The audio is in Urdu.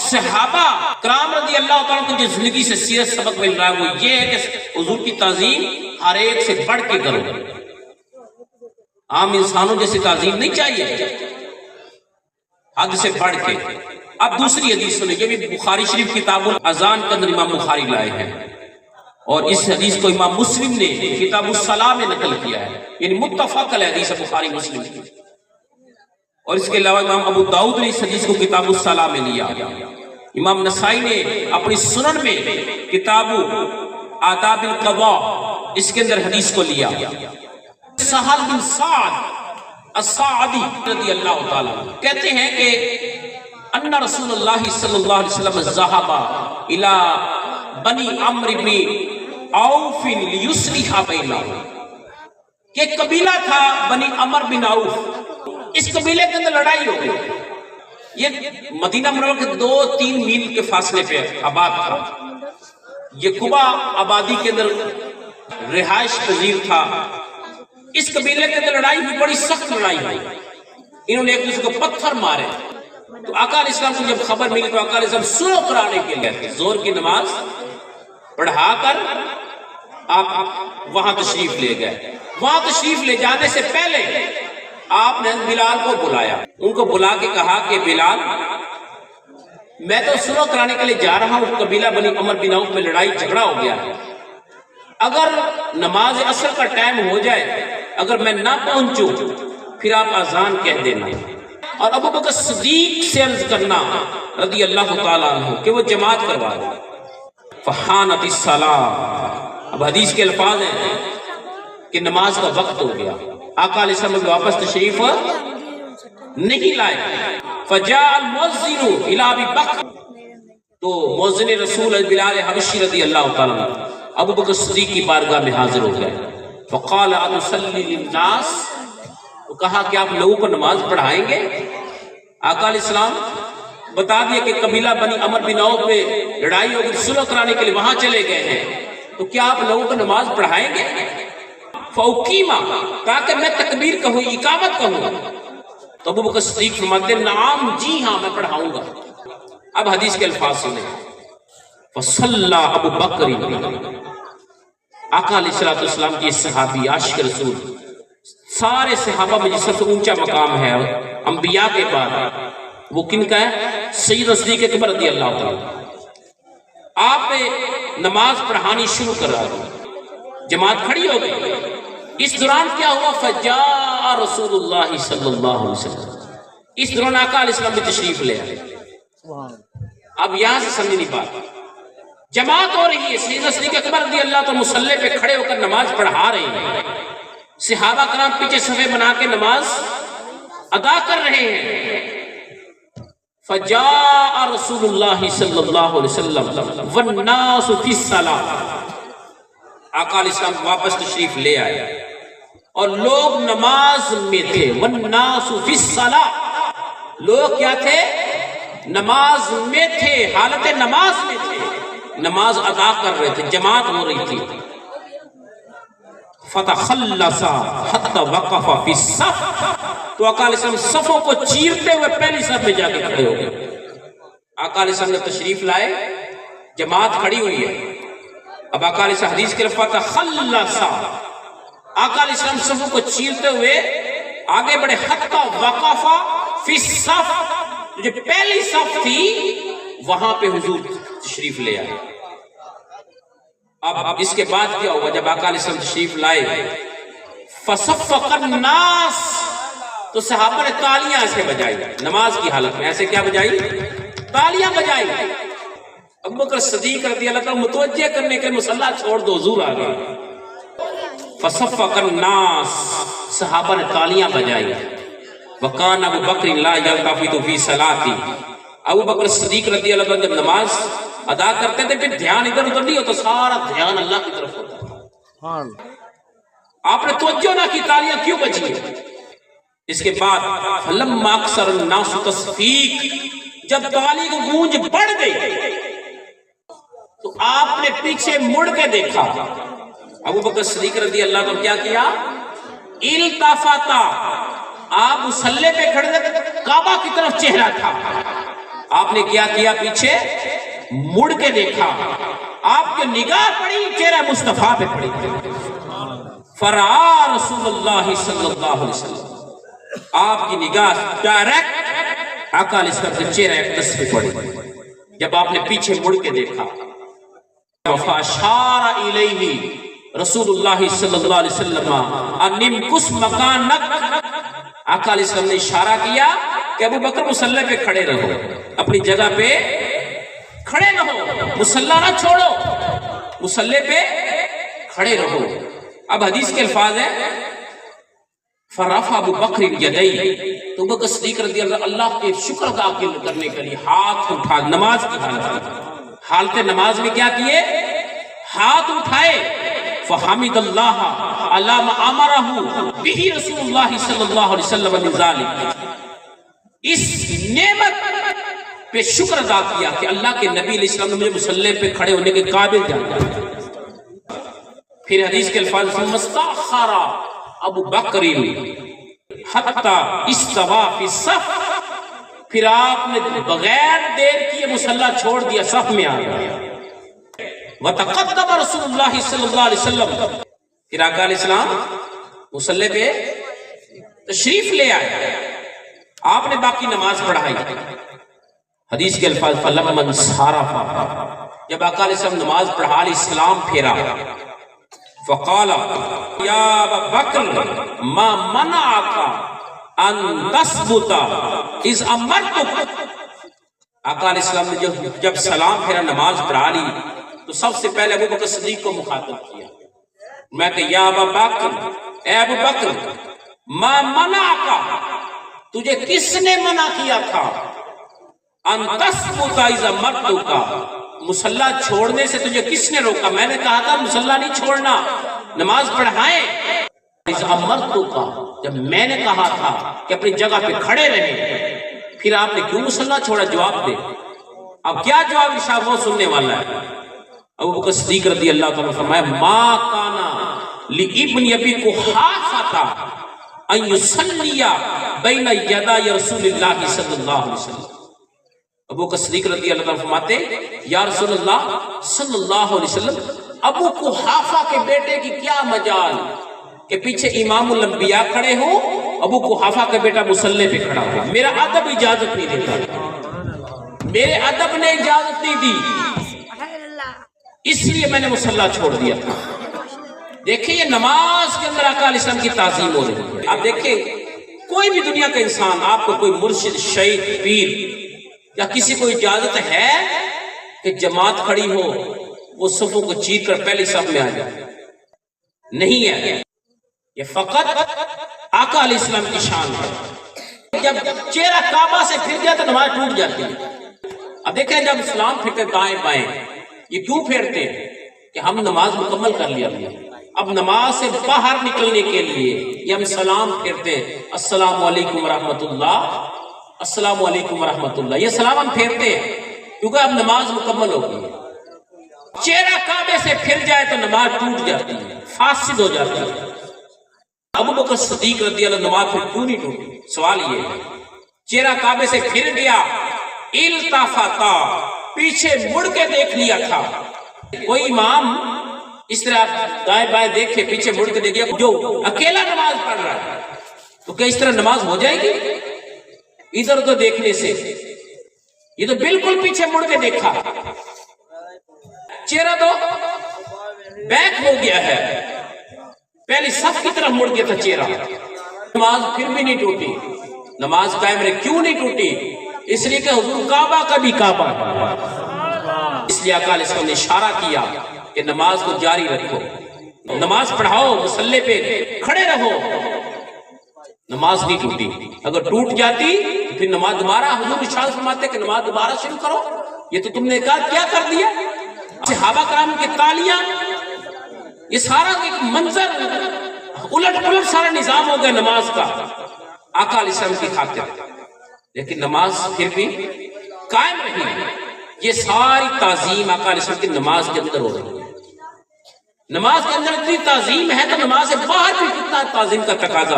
صحابہ کرام رضی اللہ تعالیٰ کو جو زندگی سے سیرت سبق مل رہا ہے وہ یہ ہے کہ حضور کی تعظیم ہر ایک سے بڑھ کے کرو، عام انسانوں جیسی تعظیم نہیں چاہیے، حد سے بڑھ کے۔ اب دوسری حدیث سنیں، یہ بھی بخاری شریف کتاب الاذان کے اندر امام بخاری لائے ہیں، اور اس حدیث کو امام مسلم نے کتاب الصلاۃ میں نقل کیا ہے، یعنی متفق علیہ حدیث ہے بخاری مسلم کی۔ اور اس کے علاوہ امام ابو داؤد نے اس حدیث کو کتاب الصلاۃ میں لیا، امام نسائی نے اپنی سنن میں کتاب آداب القضاء اس کے اندر حدیث کو لیا۔ سہل بن سعد الساعدی رضی اللہ تعالیٰ کہتے ہیں کہ ان رسول اللہ صلی اللہ علیہ وسلم ذهب الى بنی عمرو بن عوف لیصلح بینہم، کہ قبیلہ تھا بنی عمرو بن عوف، اس قبیلے کے اندر لڑائی ہو گئی۔ یہ مدینہ منورہ کے 2-3 میل کے فاصلے پہ آباد تھا، یہ قبا آبادی کے اندر رہائش پذیر تھا۔ اس قبیلے کے اندر لڑائی ہوئی، بڑی سخت لڑائی ہوئی، انہوں نے ایک دوسرے کو پتھر مارے۔ تو آقا علیہ السلام کو جب خبر ملی تو آقا علیہ السلام سلو کرانے کے لیے زور کی نماز پڑھا کر آپ وہاں تشریف لے گئے۔ وہاں تشریف لے جانے سے پہلے آپ نے بلال کو بلایا، ان کو بلا کے کہا کہ بلال، میں تو سلو کرانے کے لیے جا رہا ہوں، قبیلہ بنی عمرو بن عوف میں لڑائی جھگڑا ہو گیا ہے، اگر نماز عصر کا ٹائم ہو جائے، اگر میں نہ پہنچوں پھر آپ اذان کہہ دینا، اور ابو بکر صدیق سے عرض کرنا رضی اللہ تعالیٰ عنہ کہ وہ جماعت کروا دے۔ فحانت الصلاۃ، اب حدیث کے الفاظ ہیں کہ نماز کا وقت ہو گیا، آقا علیہ السلام واپس تشریف نہیں لائے۔ فجاء المؤذن الی ابی بکر، تو مؤذن رسول بلال حبشی رضی اللہ تعالیٰ عنہ ابو بکر صدیق کی بارگاہ میں حاضر ہو گئے۔ فقال اتصلی للناس، تو کہا کہ آپ لوگوں کو نماز پڑھائیں گے؟ آقا علیہ السلام بتا دیا کہ قبیلہ بنی عمرو بن عوف میں لڑائی ہو گئی، صلح کرانے کے لیے وہاں چلے گئے ہیں، تو کیا آپ لوگوں کو نماز پڑھائیں گے؟ فوقیما، تاکہ میں تکبیر کہوں، اقامت کہوں۔ تو ابو بکر صدیق فرماتے ہیں نعم، جی ہاں میں پڑھاؤں گا۔ اب حدیث کے الفاظ سنیں، فصلی ابو بکر، آقا علیہ السلام کی صحابی عاشق رسول، سارے صحابہ میں جس سب سے اونچا مقام ہے انبیاء کے بعد، وہ کن کا ہے؟ سید صدیق اکبر رضی اللہ تعالیٰ۔ آپ نے نماز پڑھانی شروع کرا دی، جماعت کھڑی ہو گئی۔ اس دوران کیا ہوا؟ فجاء رسول اللہ صلی اللہ علیہ وسلم، اس دوران آقا علیہ السلام بھی تشریف لے آئے۔ اب یہاں سے سمجھنی بات، جماعت ہو رہی ہے، سید صدیق اکبر رضی اللہ تعالیٰ مصلی پہ کھڑے ہو کر نماز پڑھا رہے ہیں، صحابہ کرام پیچھے صفے بنا کے نماز ادا کر رہے ہیں۔ فجاء رسول اللہ صلی اللہ علیہ وسلم والناس فی الصلاۃ، آقا علیہ السلام واپس تشریف لے آئے اور لوگ نماز میں تھے۔ والناس فی الصلاۃ، لوگ کیا تھے؟ نماز میں تھے، حالت نماز میں تھے، نماز ادا کر رہے تھے، جماعت ہو رہی تھی۔ فتخلص حتى وقف في الصف، تو آقا علیہ السلام صفوں کو چیرتے ہوئے پہلی صف میں جا کے کھڑے ہو گئے۔ آقا علیہ السلام نے تشریف لائے، جماعت کھڑی ہوئی ہے، اب آقا علیہ السلام حدیث کے لفظ فتخلص، آقا علیہ السلام صفوں کو چیرتے ہوئے آگے بڑھے، حتى وقف في الصف، جو پہلی صف تھی وہاں پہ حضور تشریف لے آئے۔ اب اس کے بعد کیا ہوگا؟ جب آقا علیہ السلام تشریف لائے، فصفق الناس، تو صحابہ نے تالیاں ایسے بجائی، نماز کی حالت میں ایسے کیا بجائی؟ تالیاں بجائی۔ ابو بکر صدیق رضی اللہ تعالیٰ متوجہ کرنے کے مصلی چھوڑ دو، حضور آ گئے۔ فصفق الناس، صحابہ نے تالیاں بجائی۔ وکان ابو بکر لا یلتفت فی صلاتی، ابو بکر صدیق رضی اللہ عنہ جب نماز ادا کرتے تھے پھر دھیان ادھر ادھر نہیں ہوتا، سارا دھیان اللہ کی طرف ہوتا۔ آپ نے توجہ نہ کی، تالیاں کیوں بجی؟ اس کے بعد فلما اکثر الناس تصفیق، جب تالی کی گونج بڑھ گئی تو آپ نے پیچھے مڑ کے دیکھا، ابو بکر صدیق رضی اللہ عنہ کیا کیا؟ التفاتا، آپ مصلی پہ کھڑے تھے، کعبہ کی طرف چہرہ تھا، آپ نے کیا کیا؟ پیچھے مڑ کے دیکھا، آپ کی نگاہ پڑی چہرہ مصطفیٰ پہ پڑی، فرآ رسول اللہ صلی اللہ علیہ وسلم، آپ کی نگاہ ڈائریکٹ آقا علیہ السلام کے چہرہ اقدس پہ پڑی۔ جب آپ نے پیچھے مڑ کے دیکھا، فاشار الیہ رسول اللہ صلی اللہ علیہ وسلم ان کس مکانک، آقا علیہ السلام نے اشارہ کیا کہ ابو بکر مصلی پہ کھڑے رہو، اپنی جگہ پہ کھڑے رہو، مصلی نہ چھوڑو، مصلی پہ کھڑے رہو۔ اب حدیث کے الفاظ ہیں فرفع ابو بکر یدیہ، تو ابو بکر صدیق رضی اللہ کے شکر ادا کرنے کے لیے ہاتھ اٹھا، نماز کی حالت نماز میں کیا کیے؟ ہاتھ اٹھائے، فحمد اللہ علی ما امرہ بہ رسول اللہ صلی اللہ علیہ وسلم من ذلک، اس نعمت پہ شکر ادا کیا کہ اللہ کے نبی علیہ السلام نے مجھے مصلی پہ کھڑے ہونے کے قابل جانا۔ پھر حدیث کے الفاظ مستاخر ابو بکر حتی استوى فی الصف، پھر آپ نے بغیر دیر کیے مصلی چھوڑ دیا، صف میں آ گیا۔ وتقدم رسول اللہ صلی اللہ علیہ وسلم، پھر آقا علیہ السلام مصلی پہ تشریف لے آئے، آپ نے باقی نماز پڑھائی۔ حدیث کے الفاظ فلما انصرف، جب آقا علیہ السلام نماز پڑھا لی، سلام پھیرا، فقال یا ابا بکر ما منعک ان تثبت اذ امرتک، آقا علیہ السلام نے جب سلام پھیرا، نماز پڑھا لی، تو سب سے پہلے ابو بکر صدیق کو مخاطب کیا، میں کہ یا ابا بکر، اے ابو بکر، ما منعک، تجھے کس نے منع کیا تھا، ان تثبت اذ امرتک، مصلی چھوڑنے سے تجھے کس نے روکا؟ میں نے کہا تھا مصلی نہیں چھوڑنا، نماز پڑھائیں۔ اذ امرتک، جب میں نے کہا تھا کہ اپنی جگہ پہ کھڑے رہیں، پھر آپ نے کیوں مصلی چھوڑا؟ جواب دے، اب کیا جواب انشاءاللہ وہ سننے والا ہے۔ ابو بکر صدیق رضی اللہ تعالیٰ فرمایا ما کانا لابن ابی قحافہ ان یصلی بین یدی رسول اللہ صلی اللہ علیہ وسلم، ابو بکر صدیق رضی اللہ تعالیٰ فرماتے یا رسول اللہ صلی اللہ علیہ وسلم، ابو قحافہ کے بیٹے کی کیا مجال کہ پیچھے امام الانبیاء کھڑے ہو، ابو قحافہ کا بیٹا مصلی پہ کھڑا ہو، میرا ادب اجازت نہیں دیتا، میرے ادب نے اجازت نہیں دی، اس لیے میں نے مصلی چھوڑ دیا تھا۔ دیکھیں یہ نماز کے اندر آقا علیہ السلام کی تعظیم ہو رہی ہے۔ آپ دیکھیں کوئی بھی دنیا کا انسان، آپ کو کوئی مرشد، شیخ، پیر یا کسی کو اجازت ہے کہ جماعت کھڑی ہو وہ صفوں کو چیر کر پہلی صف میں آ جائے؟ نہیں ہے، یہ فقط آقا علیہ السلام کی شان ہے۔ جب چہرہ کعبہ سے پھر جائے تو نماز ٹوٹ جاتی ہے۔ اب دیکھیں جب اسلام پھرتے دائیں بائیں، یہ کیوں پھیرتے ہیں؟ کہ ہم نماز مکمل کر لیا، اب نماز سے باہر نکلنے کے لیے یہ ہم سلام پھیرتے ہیں، السلام علیکم ورحمۃ اللہ، السلام علیکم ورحمۃ اللہ، یہ سلام ہم پھیرتے ہیں کیونکہ اب نماز مکمل ہو گئی۔ چہرہ کعبے سے پھر جائے تو نماز ٹوٹ جاتی ہے، فاسد ہو جاتی ہے۔ ابو بکر صدیق رضی اللہ عنہ نماز پھر کیوں نہیں ٹوٹی؟ سوال یہ ہے، چہرہ کعبے سے پھر گیا، التفاتا، پیچھے مڑ کے دیکھ لیا تھا۔ کوئی امام اس طرح دائیں بائیں دیکھے، پیچھے مڑ کے دیکھے، جو اکیلا نماز پڑھ رہا ہے تو کیا اس طرح نماز ہو جائے گی ادھر ادھر دیکھنے سے؟ یہ تو بالکل پیچھے مڑ کے دیکھا، چہرہ تو بیک ہو گیا ہے، پہلی صف کی طرف مڑ گیا تھا چہرہ، نماز پھر بھی نہیں ٹوٹی، نماز قائم رہی۔ کیوں نہیں ٹوٹی؟ اس لیے کہ حضور کعبہ کا بھی کعبہ، اس لیے آقا علیہ السلام نے اشارہ کیا کہ نماز کو جاری رکھو، نماز پڑھاؤ، مصلی پہ کھڑے رہو۔ نماز نہیں ٹوٹی، اگر ٹوٹ جاتی پھر نماز دوبارہ، حضور ارشاد فرماتے کہ نماز دوبارہ شروع کرو، یہ تو تم نے کہا کیا کر دیا؟ صحابہ کرام کی تالیاں، یہ سارا ایک منظر الٹ پلٹ سارا نظام ہو گیا نماز کا آقا علیہ السلام کی خاطر، لیکن نماز پھر بھی قائم رہی۔ یہ ساری تعظیم آقا علیہ السلام کی نماز کے اندر ہو رہی ہے۔ نماز کے اندر اتنی تعظیم ہے تو نماز سے باہر بھی کتنا تعظیم کا تقاضا